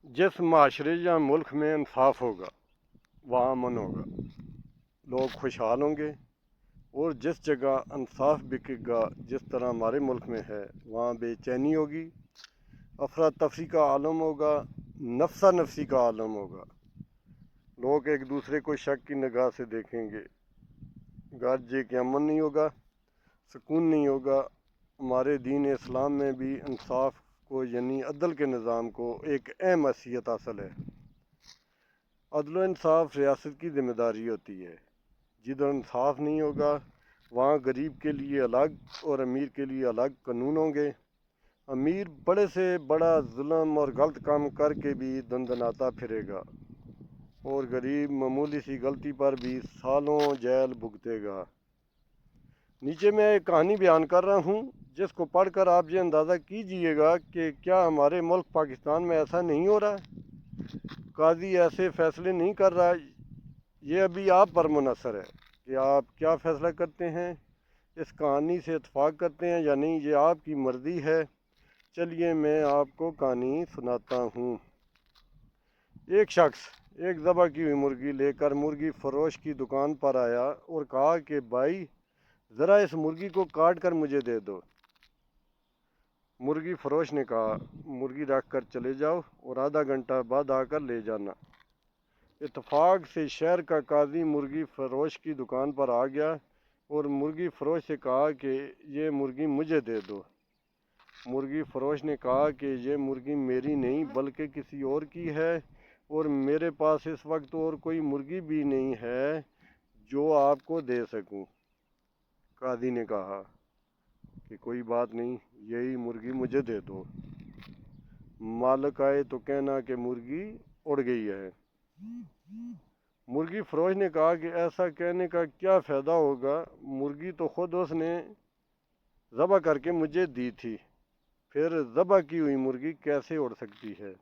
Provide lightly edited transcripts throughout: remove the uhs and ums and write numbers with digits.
जिस माशरे या मुल्क में इंसाफ होगा वहाँ अमन होगा, लोग खुशहाल होंगे। और जिस जगह इंसाफ बिकेगा, जिस तरह हमारे मुल्क में है, वहाँ बेचैनी होगी, अफरा तफरी का आलम होगा, नफसा नफसी का आलम होगा। लोग एक दूसरे को शक की निगाह से देखेंगे। घर जे के अमन नहीं होगा, सुकून नहीं होगा। हमारे दीन इस्लाम में भी इंसाफ को यानी अदल के निज़ाम को एक अहम हैसियत हासिल है। अदल इंसाफ रियासत की ज़िम्मेदारी होती है। जिधर इंसाफ नहीं होगा वहाँ गरीब के लिए अलग और अमीर के लिए अलग कानून होंगे। अमीर बड़े से बड़ा जुल्म और गलत काम करके भी दंदनाता फिरेगा और गरीब मामूली सी गलती पर भी सालों जेल भुगतेगा। नीचे मैं एक कहानी बयान कर रहा हूँ जिसको पढ़कर आप ये अंदाज़ा कीजिएगा कि क्या हमारे मुल्क पाकिस्तान में ऐसा नहीं हो रहा है। काजी ऐसे फैसले नहीं कर रहा। ये अभी आप पर मुनहसर है कि आप क्या फ़ैसला करते हैं, इस कहानी से इत्फाक करते हैं या नहीं, ये आपकी मर्ज़ी है। चलिए मैं आपको कहानी सुनाता हूँ। एक शख्स एक ज़बह की हुई मुर्गी लेकर मुर्गी फ़रोश की दुकान पर आया और कहा कि भाई ज़रा इस मुर्गी को काट कर मुझे दे दो। मुर्गी फ़रोश ने कहा, मुर्गी रख कर चले जाओ और आधा घंटा बाद आकर ले जाना। इत्तेफाक से शहर का काजी मुर्गी फ़रोश की दुकान पर आ गया और मुर्गी फ़रोश से कहा कि ये मुर्गी मुझे दे दो। मुर्गी फ़रोश ने कहा कि ये मुर्गी मेरी नहीं बल्कि किसी और की है और मेरे पास इस वक्त और कोई मुर्गी भी नहीं है जो आपको दे सकूं। काजी ने कहा कि कोई बात नहीं, यही मुर्गी मुझे दे दो। मालिक आए तो कहना कि मुर्गी उड़ गई है। मुर्गी फ़रोश ने कहा कि ऐसा कहने का क्या फ़ायदा होगा, मुर्गी तो खुद उसने ज़बह करके मुझे दी थी, फिर ज़बह की हुई मुर्गी कैसे उड़ सकती है।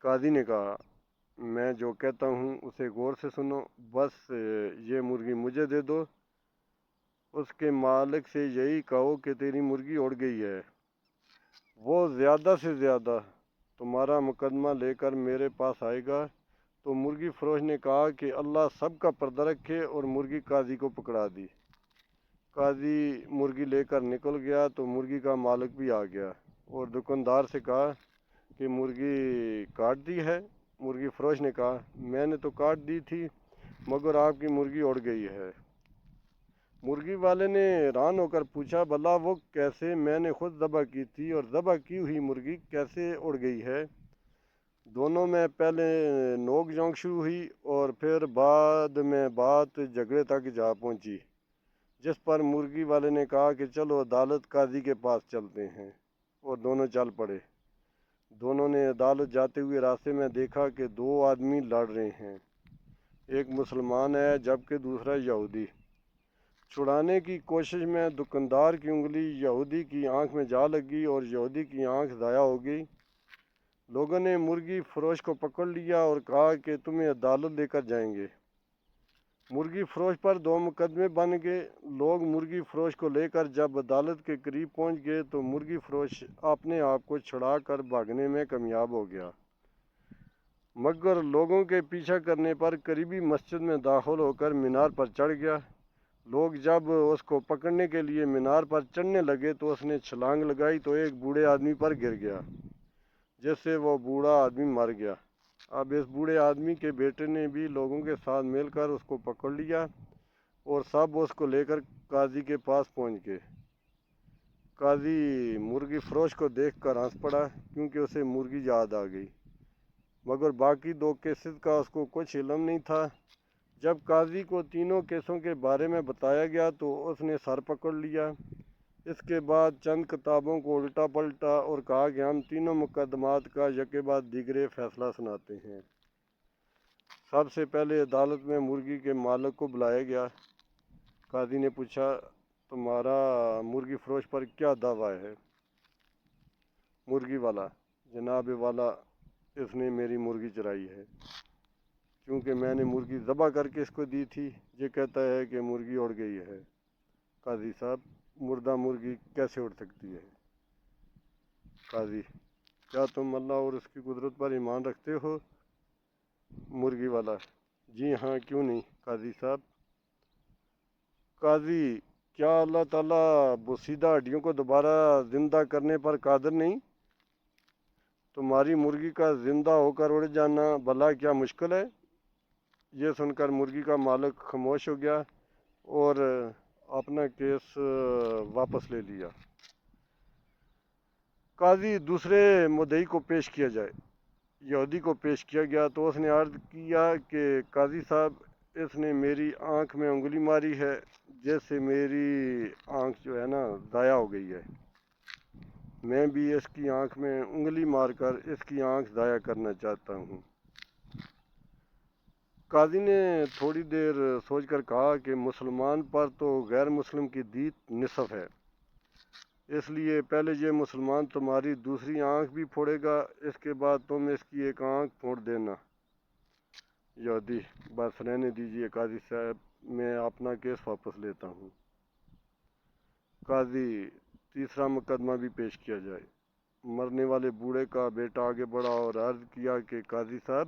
काजी ने कहा, मैं जो कहता हूँ उसे गौर से सुनो, बस ये मुर्गी मुझे दे दो। उसके मालिक से यही कहो कि तेरी मुर्गी उड़ गई है। वो ज़्यादा से ज़्यादा तुम्हारा मुकदमा लेकर मेरे पास आएगा। तो मुर्गी फ़रोश ने कहा कि अल्लाह सबका पर्दा रखे और मुर्गी काजी को पकड़ा दी। काजी मुर्गी लेकर निकल गया तो मुर्गी का मालिक भी आ गया और दुकानदार से कहा कि मुर्गी काट दी है। मुर्गी फ़रोश ने कहा, मैंने तो काट दी थी मगर आपकी मुर्गी उड़ गई है। मुर्गी वाले ने हैरान होकर पूछा, भला वो कैसे? मैंने खुद ज़बह की थी और ज़बह की हुई मुर्गी कैसे उड़ गई है? दोनों में पहले नोक झोंक शुरू हुई और फिर बाद में बात झगड़े तक जा पहुंची, जिस पर मुर्गी वाले ने कहा कि चलो अदालत काजी के पास चलते हैं, और दोनों चल पड़े। दोनों ने अदालत जाते हुए रास्ते में देखा कि दो आदमी लड़ रहे हैं। एक मुसलमान है जबकि दूसरा यहूदी। छुड़ाने की कोशिश में दुकानदार की उंगली यहूदी की आंख में जा लगी और यहूदी की आंख ज़ाया हो गई। लोगों ने मुर्गी फ़रोश को पकड़ लिया और कहा कि तुम्हें अदालत लेकर जाएंगे। मुर्गी फ़रोश पर दो मुकदमे बन गए। लोग मुर्गी फ़रोश को लेकर जब अदालत के करीब पहुंच गए तो मुर्गी फ़रोश अपने आप को छुड़ा कर भागने में कामयाब हो गया, मगर लोगों के पीछा करने पर करीबी मस्जिद में दाखिल होकर मीनार पर चढ़ गया। लोग जब उसको पकड़ने के लिए मीनार पर चढ़ने लगे तो उसने छलांग लगाई तो एक बूढ़े आदमी पर गिर गया, जिससे वो बूढ़ा आदमी मर गया। अब इस बूढ़े आदमी के बेटे ने भी लोगों के साथ मिलकर उसको पकड़ लिया और सब उसको लेकर काजी के पास पहुंच गए। काजी मुर्गी फ़रोश को देखकर हंस पड़ा क्योंकि उसे मुर्गी याद आ गई, मगर बाकी दो केसेस का उसको कुछ इल्म नहीं था। जब काजी को तीनों केसों के बारे में बताया गया तो उसने सर पकड़ लिया। इसके बाद चंद किताबों को उल्टा पलटा और कहा कि हम तीनों मुकदमात का यके बाद दीगरे फैसला सुनाते हैं। सबसे पहले अदालत में मुर्गी के मालिक को बुलाया गया। काजी ने पूछा, तुम्हारा मुर्गी फ़रोश पर क्या दावा है? मुर्गी वाला, जनाब वाला, इसने मेरी मुर्गी चुराई है क्योंकि मैंने मुर्गी ज़बह करके इसको दी थी। ये कहता है कि मुर्गी उड़ गई है। काजी साहब, मुर्दा मुर्गी कैसे उड़ सकती है? काजी, کیا تم اللہ اور اس کی قدرت پر ایمان رکھتے ہو؟ مرغی والا: جی ہاں، کیوں نہیں قاضی صاحب۔ قاضی: کیا اللہ تعالیٰ بوسیدہ ہڈیوں کو دوبارہ زندہ کرنے پر قادر نہیں؟ تمہاری مرغی کا زندہ ہو کر اڑ جانا بھلا کیا مشکل ہے؟ یہ سن کر مرغی کا مالک خاموش ہو گیا اور اپنا کیس واپس لے لیا۔ قاضی: دوسرے مدعی کو پیش کیا جائے۔ یہودی کو پیش کیا گیا تو اس نے عرض کیا کہ قاضی صاحب، اس نے میری آنکھ میں انگلی ماری ہے، جس سے میری آنکھ جو ہے نا ضائع ہو گئی ہے۔ میں بھی اس کی آنکھ میں انگلی مار کر اس کی آنکھ ضائع کرنا چاہتا ہوں۔ قاضی نے تھوڑی دیر سوچ کر کہا کہ مسلمان پر تو غیر مسلم کی دیت نصف ہے، اس لیے پہلے یہ مسلمان تمہاری دوسری آنکھ بھی پھوڑے گا، اس کے بعد تم اس کی ایک آنکھ پھوڑ دینا۔ یہودی: بس رہنے دیجیے قاضی صاحب، میں اپنا کیس واپس لیتا ہوں۔ قاضی: تیسرا مقدمہ بھی پیش کیا جائے۔ مرنے والے بوڑھے کا بیٹا آگے بڑھا اور عرض کیا کہ قاضی صاحب،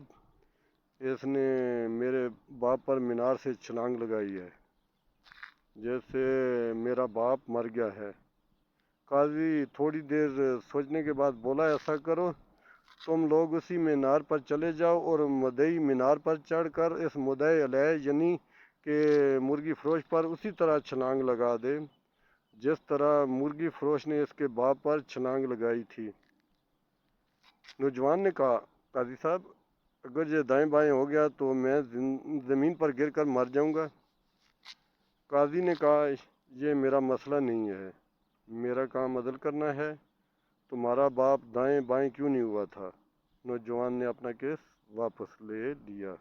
اس نے میرے باپ پر مینار سے چھلانگ لگائی ہے، جس سے میرا باپ مر گیا ہے۔ قاضی تھوڑی دیر سوچنے کے بعد بولا: ایسا کرو، تم لوگ اسی مینار پر چلے جاؤ اور مدعی مینار پر چڑھ کر اس مدعی علیہ یعنی کہ مرغی فروش پر اسی طرح چھلانگ لگا دے جس طرح مرغی فروش نے اس کے باپ پر چھلانگ لگائی تھی۔ نوجوان نے کہا: قاضی صاحب، اگر یہ دائیں بائیں ہو گیا تو میں زمین پر گر کر مر جاؤں گا۔ قاضی نے کہا: یہ میرا مسئلہ نہیں ہے، میرا کام عدل کرنا ہے، تمہارا باپ دائیں بائیں کیوں نہیں ہوا تھا؟ نوجوان نے اپنا کیس واپس لے لیا۔